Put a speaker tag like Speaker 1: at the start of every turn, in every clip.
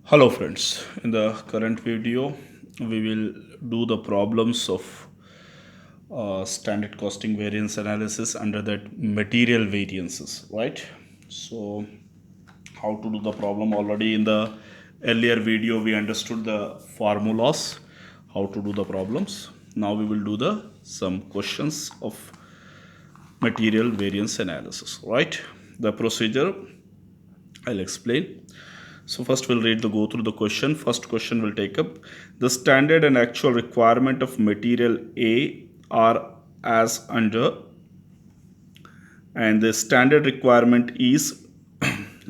Speaker 1: Hello friends, in the current video we will do the problems of standard costing variance analysis under that material variances, right? So how to do the problem? Already in the earlier video we understood the formulas, how to do the problems. Now we will do the some questions of material variance analysis, right? The procedure I'll explain. So first we'll go through the question. First question will take up the standard and actual requirement of material A are as under, and the standard requirement is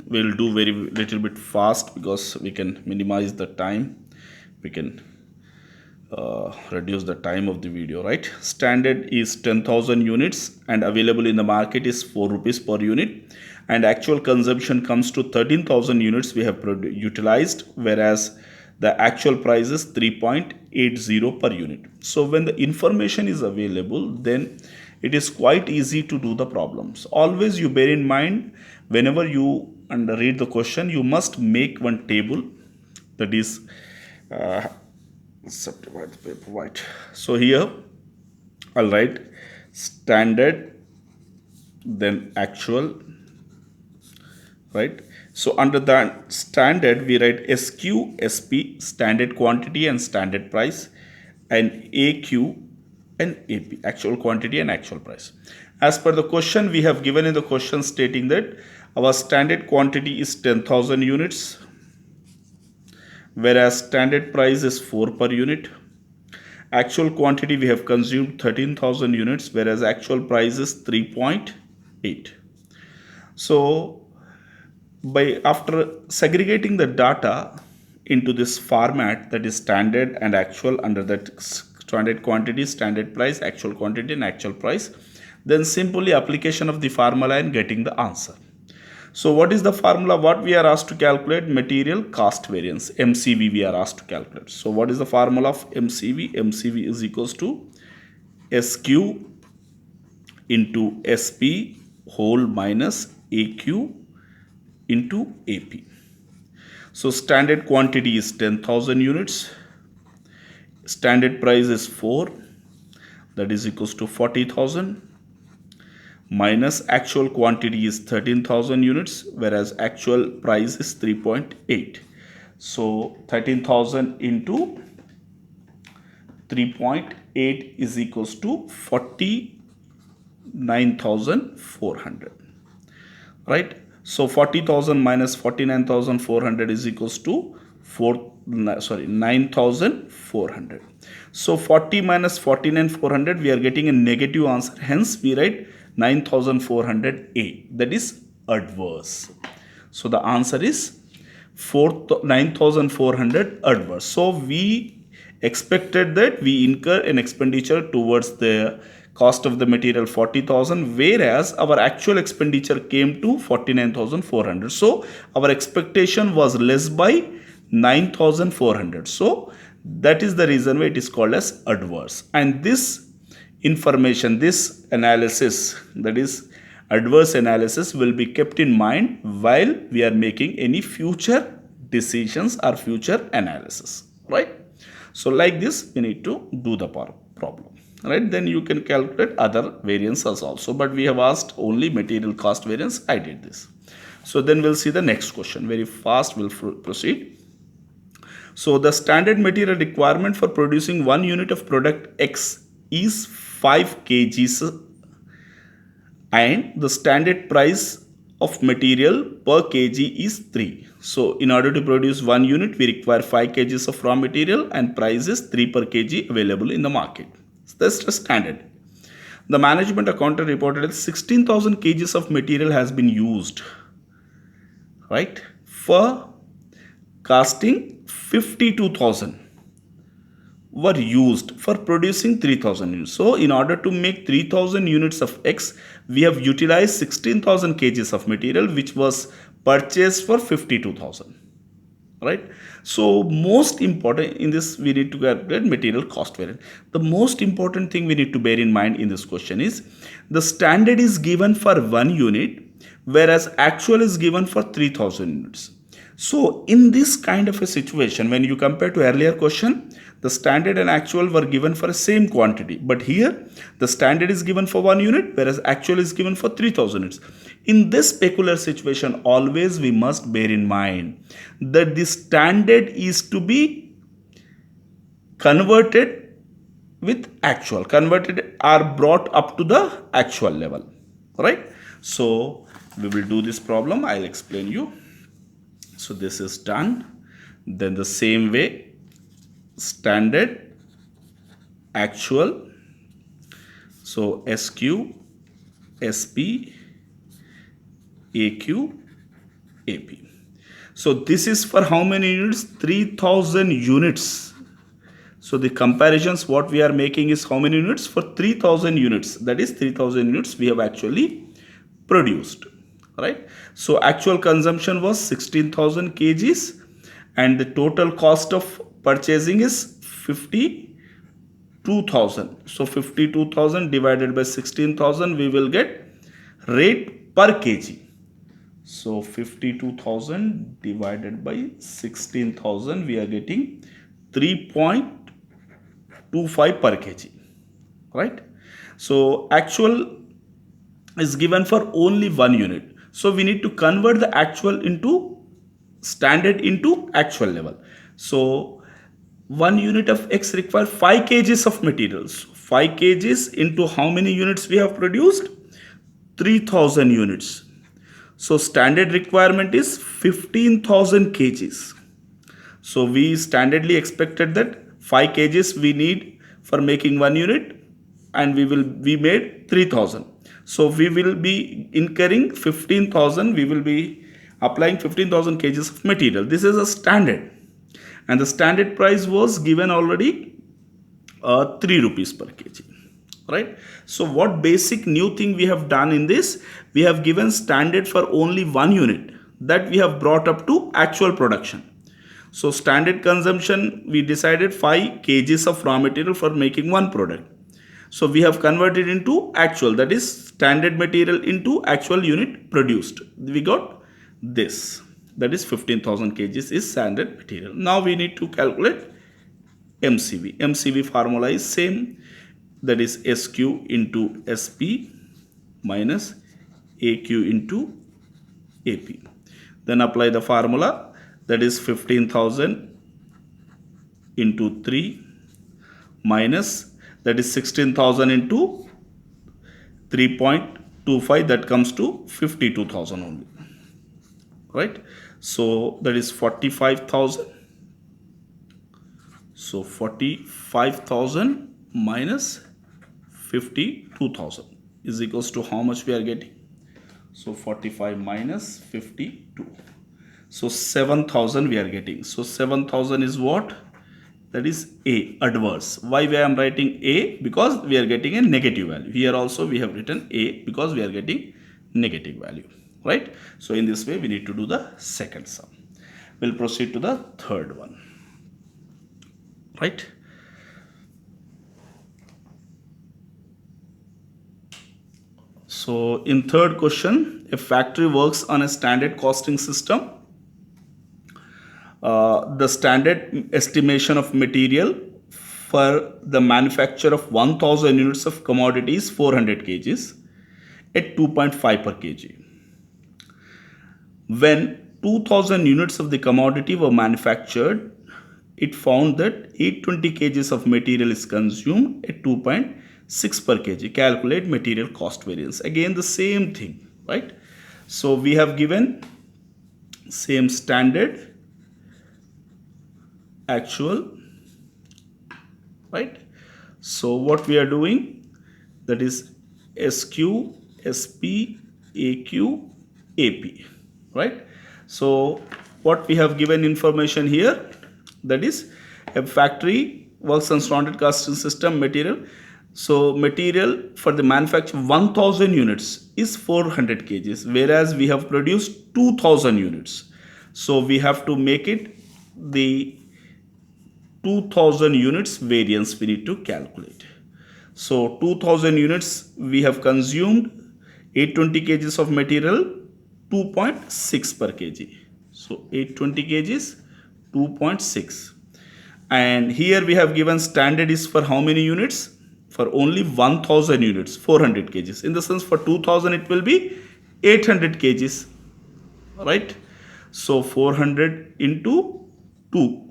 Speaker 1: we'll do very little bit fast because we can minimize the time. We can reduce the time of the video, right? Standard is 10,000 units and available in the market is 4 rupees per unit, and actual consumption comes to 13,000 units we have utilized, whereas the actual price is 3.80 per unit. So when the information is available, then it is quite easy to do the problems. Always you bear in mind, whenever you read the question, you must make one table, that is subdivide the paper white. So here I'll write standard, then actual, right? So under that standard we write SQ, SP, standard quantity and standard price, and AQ and AP, actual quantity and actual price. As per the question, we have given in the question stating that our standard quantity is 10,000 units, whereas standard price is 4 per unit. Actual quantity we have consumed 13,000 units, whereas actual price is 3.8. So after segregating the data into this format, that is standard and actual, under that standard quantity, standard price, actual quantity and actual price, then simply application of the formula and getting the answer. So what is the formula? What we are asked to calculate? Material cost variance, MCV, we are asked to calculate. So what is the formula of MCV? MCV is equals to SQ into SP whole minus AQ into AP. So standard quantity is 10,000 units, standard price is 4, that is equals to 40,000, minus actual quantity is 13,000 units, whereas actual price is 3.8. So 13,000 into 3.8 is equals to 49,400, right? So 40,000 minus 49,400 is equals to 9,400. So 40 minus 49,400, we are getting a negative answer. Hence we write 9,400A, that is adverse. So the answer is 9,400 adverse. So we expected that we incur an expenditure towards the cost of the material 40,000, whereas our actual expenditure came to 49,400. So our expectation was less by 9,400. So that is the reason why it is called as adverse. And this information, this analysis, that is adverse analysis, will be kept in mind while we are making any future decisions or future analysis, right? So like this we need to do the problem, right? Then you can calculate other variances also, but we have asked only material cost variance. I did this. So then we'll see the next question. Very fast we'll proceed. So the standard material requirement for producing 1 unit of product X is 5 kgs, and the standard price of material per kg is 3. So in order to produce 1 unit, we require 5 kgs of raw material and price is 3 per kg available in the market. So that's the standard. The management accountant reported that 16,000 kgs of material has been used, right? For casting, 52,000 were used for producing 3,000 units. So in order to make 3,000 units of X, we have utilized 16,000 kgs of material which was purchased for 52,000, right? So most important in this, we need to calculate material cost variance. The most important thing we need to bear in mind in this question is the standard is given for 1 unit, whereas actual is given for 3,000 units. So in this kind of a situation, when you compare to earlier question, the standard and actual were given for the same quantity. But here, the standard is given for 1 unit, whereas actual is given for 3000 units. In this peculiar situation, always we must bear in mind that the standard is to be converted with actual, converted or brought up to the actual level, right? So we will do this problem. I'll explain you. So this is done. Then the same way, standard, actual. So SQ, SP, AQ, AP. So this is for how many units? 3000 units. So the comparisons what we are making is how many units? For 3000 units. That is 3000 units we have actually produced, right? So actual consumption was 16,000 kgs and the total cost of purchasing is 52,000. So 52,000 divided by 16,000, we will get rate per kg. So 52,000 divided by 16,000, we are getting 3.25 per kg, right? So actual is given for only 1 unit. So we need to convert the actual into standard into actual level. So 1 unit of X require 5 kgs of materials. 5 kgs into how many units we have produced? 3000 units. So standard requirement is 15,000 kgs. So we standardly expected that 5 kgs we need for making 1 unit and we made 3000. So we will be incurring 15,000, we will be applying 15,000 kgs of material. This is a standard and the standard price was given already 3 rupees per kg, right? So what basic new thing we have done in this, we have given standard for only 1 unit that we have brought up to actual production. So standard consumption, we decided 5 kgs of raw material for making one product. So we have converted into actual, that is standard material into actual unit produced. We got this, that is 15,000 kgs is standard material. Now we need to calculate MCV. MCV formula is same, that is SQ into SP minus AQ into AP. Then apply the formula, that is 15,000 into 3 minus, that is 16,000 into 3.25, that comes to 52,000 only, right? So that is 45,000. So 45,000 minus 52,000 is equals to how much we are getting? So 45 minus 52. So 7,000 we are getting. So 7,000 is what? That is A, adverse. Why I am writing A? Because we are getting a negative value. Here also we have written A because we are getting negative value, right? So in this way we need to do the second sum. We'll proceed to the third one, right? So in third question, a factory works on a standard costing system. The standard estimation of material for the manufacture of 1000 units of commodities 400 kgs at 2.5 per kg. When 2000 units of the commodity were manufactured, it found that 820 kgs of material is consumed at 2.6 per kg. Calculate material cost variance. Again the same thing, right? So we have given same standard, actual, right? So what we are doing, that is SQ, SP, AQ, AP, right? So what we have given information here, that is a factory works on standard costing system material. So material for the manufacture 1000 units is 400 kgs, whereas we have produced 2000 units. So we have to make it the 2000 units variance we need to calculate. So 2000 units we have consumed 820 kgs of material 2.6 per kg. So 820 kgs, 2.6. And here we have given standard is for how many units? For only 1000 units, 400 kgs. In the sense for 2000 it will be 800 kgs, right? So 400 into 2,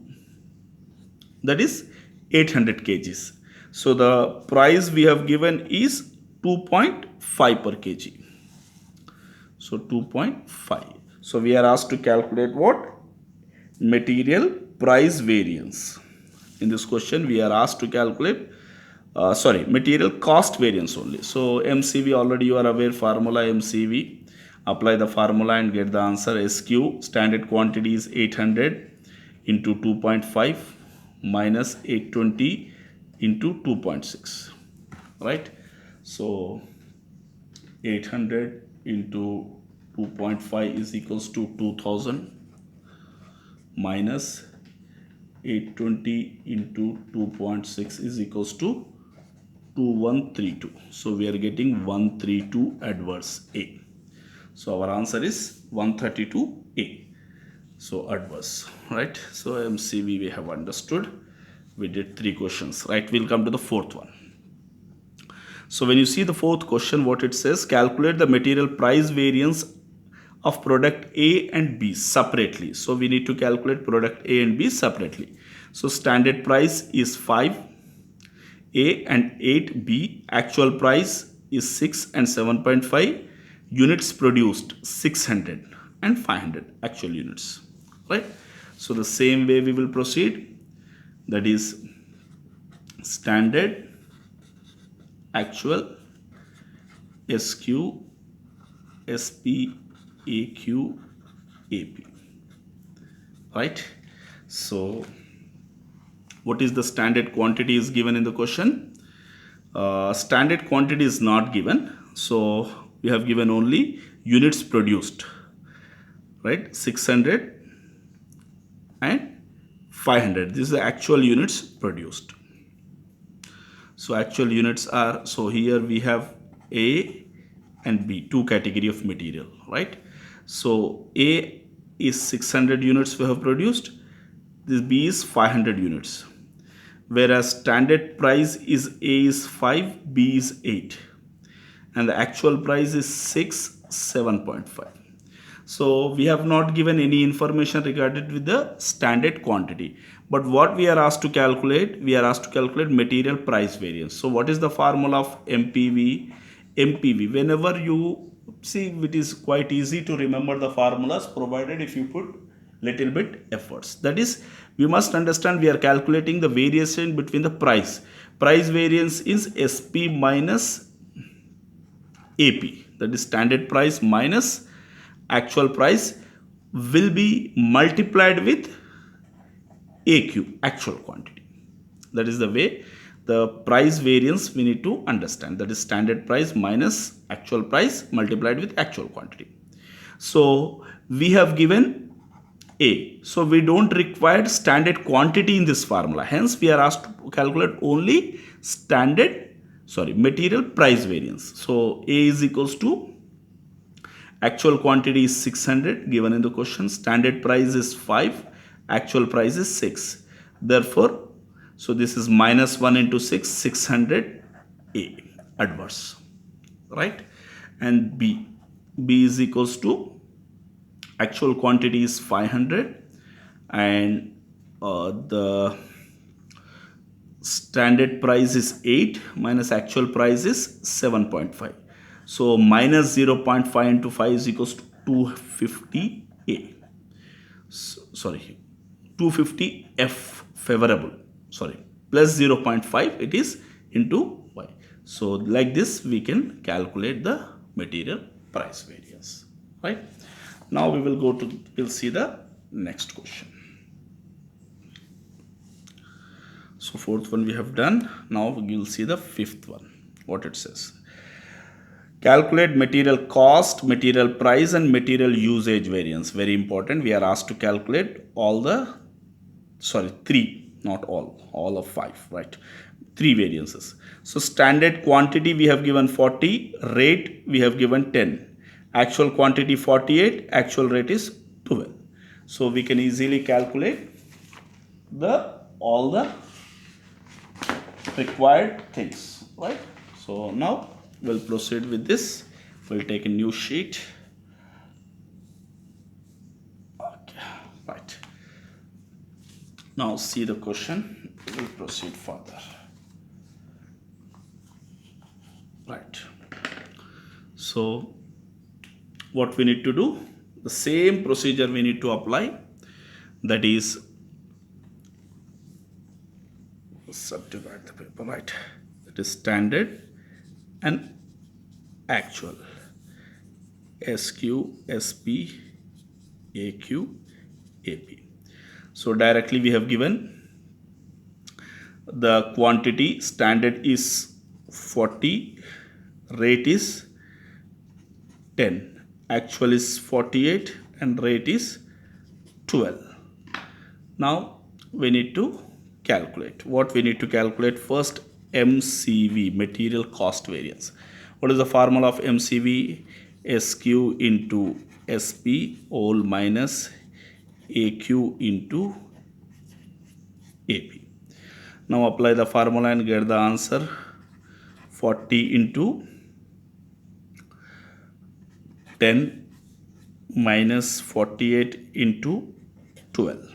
Speaker 1: that is 800 kgs. So the price we have given is 2.5 per kg. So 2.5. So we are asked to calculate what? Material price variance. In this question we are asked to calculate material cost variance only. So MCV, already you are aware, formula MCV. Apply the formula and get the answer. SQ, standard quantity, is 800 into 2.5 minus 820 into 2.6, right? So 800 into 2.5 is equals to 2000 minus 820 into 2.6 is equals to 2132. So we are getting 132 adverse A. So our answer is 132A. So adverse, right? So MCV we have understood. We did 3 questions, right? We'll come to the fourth one. So when you see the fourth question, what it says, calculate the material price variance of product A and B separately. So we need to calculate product A and B separately. So standard price is 5A and 8B. Actual price is 6 and 7.5. Units produced 600 and 500 actual units, right? So the same way we will proceed. That is standard, actual, SQ, SP, AQ, AP, right? So what is the standard quantity is given in the question? Standard quantity is not given, so we have given only units produced, right? 600 and 500. This is the actual units produced. So actual units are, so here we have A and B, 2 category of material, right? So A is 600 units we have produced. This B is 500 units. Whereas standard price is A is 5, B is 8. And the actual price is 6, 7.5. So we have not given any information regarding with the standard quantity. But what we are asked to calculate, we are asked to calculate material price variance. So what is the formula of MPV? MPV, whenever you see, it is quite easy to remember the formulas provided if you put little bit efforts. That is, we must understand we are calculating the variation between the price. Price variance is SP minus AP. That is standard price minus actual price will be multiplied with AQ, actual quantity. That is the way the price variance we need to understand. That is standard price minus actual price multiplied with actual quantity. So we have given A. So we don't require standard quantity in this formula. Hence we are asked to calculate only material price variance. So A is equals to actual quantity is 600 given in the question. Standard price is 5. Actual price is 6. Therefore, so this is minus 1 into 6, 600 A adverse, right? And B is equals to actual quantity is 500 and the standard price is 8 minus actual price is 7.5. So minus 0.5 into 5 is equals to 250 A. 250 F favorable. Plus 0.5 it is into Y. So like this we can calculate the material price variance, right? Now we'll see the next question. So fourth one we have done. Now we'll see the fifth one. What it says. Calculate material cost, material price and material usage variance. Very important. We are asked to calculate three, not all of 5, right? 3 variances. So standard quantity we have given 40, rate we have given 10. Actual quantity 48, actual rate is 12. So we can easily calculate the all the required things, right? So now we'll proceed with this. We'll take a new sheet. Okay, right. Now see the question. We'll proceed further. Right. So what we need to do? The same procedure we need to apply. That is, subdivide the paper, right? That is standard and actual. SQ, SP, AQ, AP. So directly we have given the quantity. Standard is 40, rate is 10, actual is 48 and rate is 12. Now we need to calculate. What we need to calculate? First, MCV, material cost variance. What is the formula of MCV? SQ into SP all minus AQ into AP. Now apply the formula and get the answer. 40 into 10 minus 48 into 12,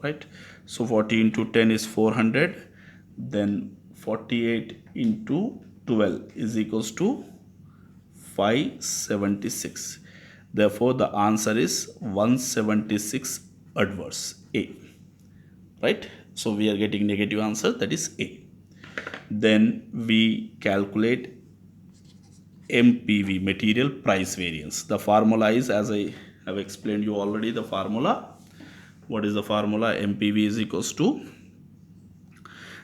Speaker 1: right? So 40 into 10 is 400, then 48 into 12 is equals to 576. Therefore the answer is 176 adverse, A, right? So we are getting negative answer, that is A. Then we calculate MPV, material price variance. The formula is, as I have explained you already, the formula. What is the formula? MPV is equals to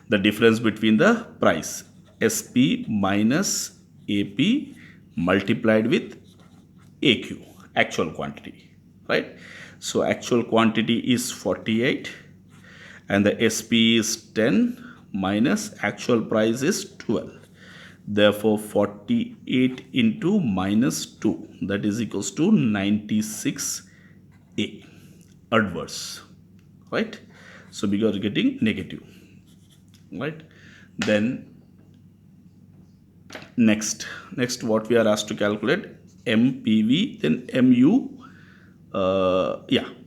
Speaker 1: the difference between the price, SP minus AP multiplied with AQ, actual quantity, right? So actual quantity is 48 and the SP is 10 minus actual price is 12. Therefore 48 into minus 2, that is equals to 96A, adverse, right? So we are getting negative, right? Then next what we are asked to calculate, MPV, then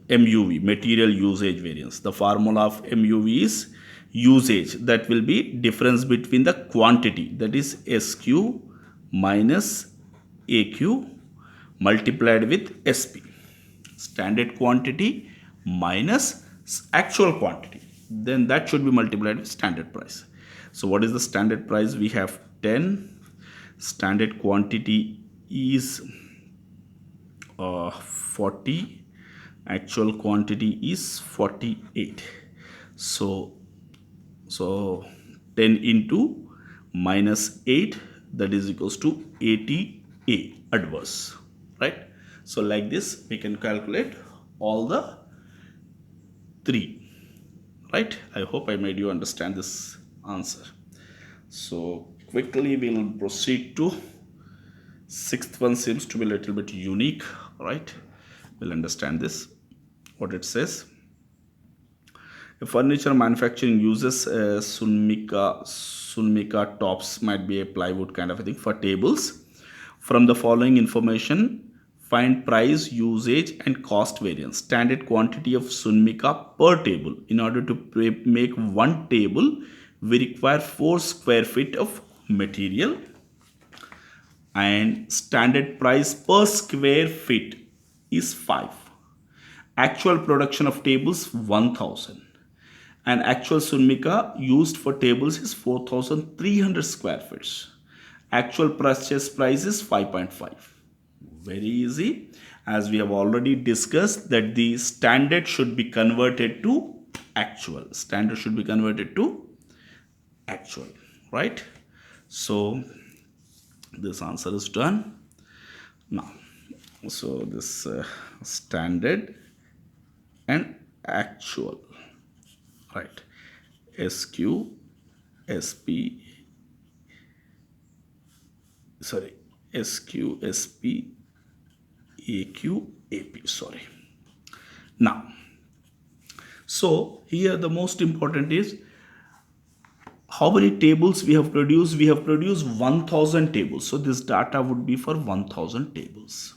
Speaker 1: MUV, material usage variance. The formula of MUV is usage, that will be difference between the quantity, that is SQ minus AQ multiplied with SP. Standard quantity minus actual quantity, then that should be multiplied with standard price. So what is the standard price? We have 10, standard quantity is 40, actual quantity is 48. So 10 into minus 8, that is equals to 80A, adverse, right? So like this we can calculate all the three, right? I hope I made you understand this answer. So quickly we'll proceed to sixth one. Seems to be a little bit unique, right? We'll understand this. What it says: a furniture manufacturing uses Sunmika tops, might be a plywood kind of a thing, for tables. From the following information, find price, usage and cost variance. Standard quantity of Sunmika per table. In order to make one table, we require 4 square feet of material, and standard price per square feet is 5. Actual production of tables 1000, and actual Sunmika used for tables is 4300 square feet. Actual purchase price is 5.5. Very easy, as we have already discussed that the standard should be converted to actual. Standard should be converted to actual, right? So this answer is done now. So this standard and actual, right? SQ, SP, sorry, SQ, SP, AQ, AP, sorry. Now, so here the most important is how many tables we have produced. We have produced 1000 tables. So this data would be for 1000 tables,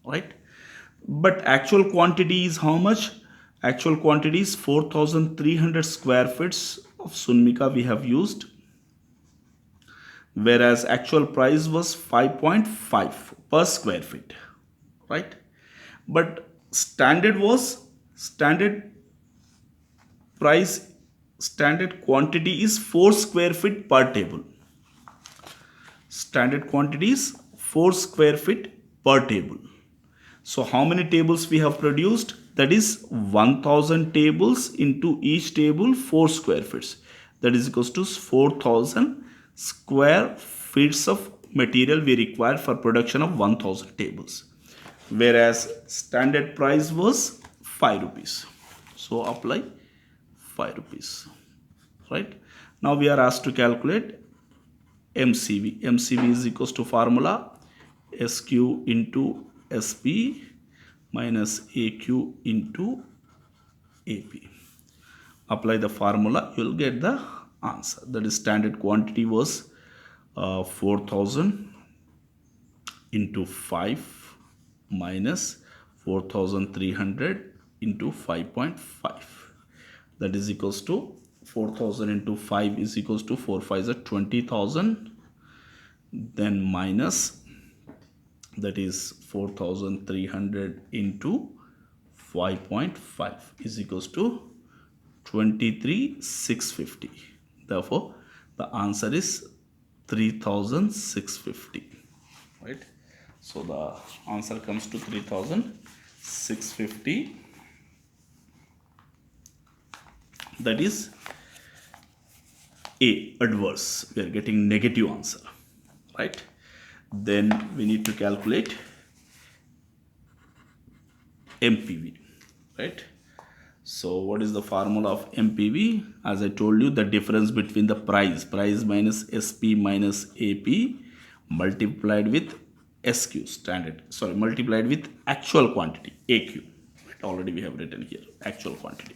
Speaker 1: right? But actual quantity is how much? Actual quantity is 4300 square feet of Sunmika we have used, whereas actual price was 5.5 per square feet, right? But standard price, standard quantity is 4 square feet per table. Standard quantity is 4 square feet per table. So how many tables we have produced? That is 1000 tables into each table 4 square feet. That is equals to 4000 square feet of material we require for production of 1000 tables. Whereas standard price was 5 rupees. So apply 5 rupees. Right? Now we are asked to calculate MCV. MCV is equals to formula SQ into SP minus AQ into AP. Apply the formula, you will get the answer. That is standard quantity was 4000 into 5 minus 4300 into 5.5. That is equals to 4000 into 5 is equals to 4 5 is 20,000. Then minus, that is 4300 into 5.5 is equals to 23,650. Therefore the answer is 3650, right? So the answer comes to 3650. That is A, adverse. We are getting negative answer, right? Then we need to calculate MPV, right? So what is the formula of MPV? As I told you, the difference between the price minus SP minus AP multiplied with SQ, multiplied with actual quantity, AQ. Right? Already we have written here actual quantity.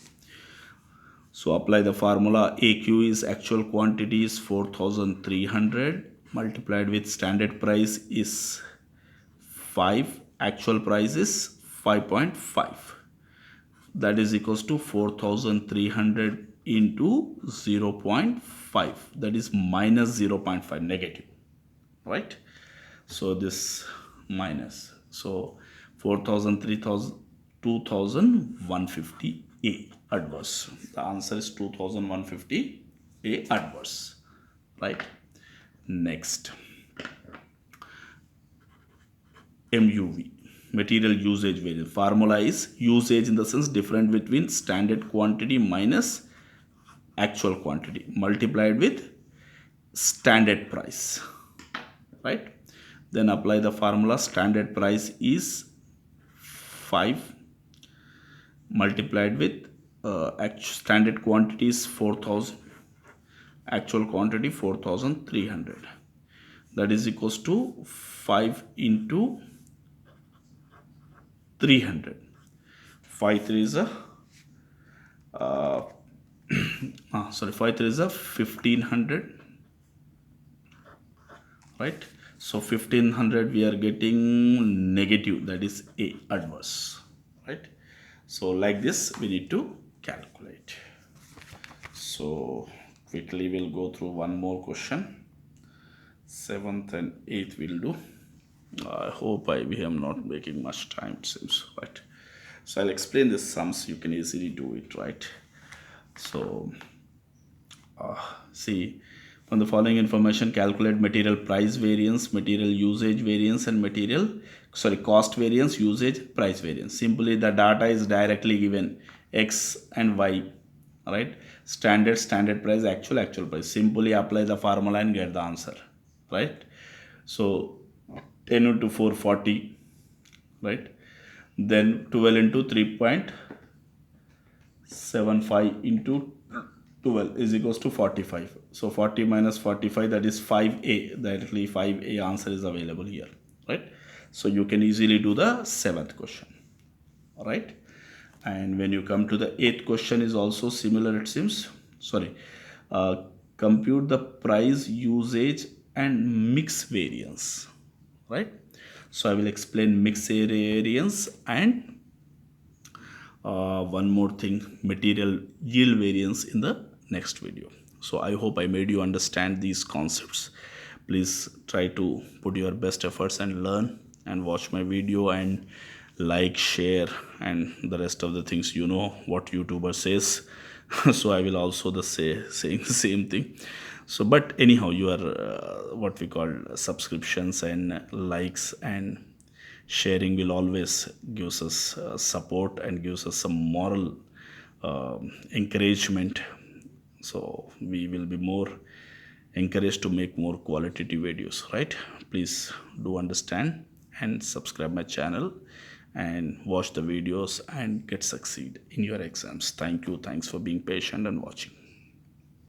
Speaker 1: So apply the formula. AQ is actual quantity is 4300 multiplied with standard price is 5, actual price is 5.5. That is equals to 4300 into 0.5, that is minus 0.5, negative, right? So this minus, so 4000 3000 2150 A, adverse. The answer is 2150 A, adverse, right? Next, MUV, material usage variance. Formula is usage in the sense difference between standard quantity minus actual quantity multiplied with standard price, right? Then apply the formula. Standard price is 5 multiplied with standard quantity is 4000, actual quantity 4300. That is equals to 5 into 300. 5 3 is a 5 3 is a 1500, right? So 1500 we are getting negative, that is A, adverse, right? So like this we need to calculate. So quickly we'll go through one more question. 7th and 8th we'll do. I hope we am not making much time, it seems, right? So I'll explain the sums, you can easily do it, right? So see, from the following information calculate material price variance, material usage variance, and cost variance, usage, price variance. Simply the data is directly given X and Y, right? Standard price, actual price. Simply apply the formula and get the answer, right? So 10 into 440, right? Then 12 into 3.75 into 12 is equals to 45. So 40 minus 45, that is 5A. Directly 5A answer is available here, right? So you can easily do the 7th question, right? And when you come to the eighth question is also similar, it seems. Sorry. uh, Compute the price, usage and mix variance, right? So I will explain mix variance and one more thing, material yield variance, in the next video. So I hope I made you understand these concepts. Please try to put your best efforts and learn and watch my video and like, share, and the rest of the things, you know what YouTuber says. So I will also the saying the same thing. So but anyhow, your what we call subscriptions and likes and sharing will always gives us support and gives us some moral encouragement. So we will be more encouraged to make more qualitative videos, right? Please do understand and subscribe my channel and watch the videos and get succeed in your exams. Thank you. Thanks for being patient and watching.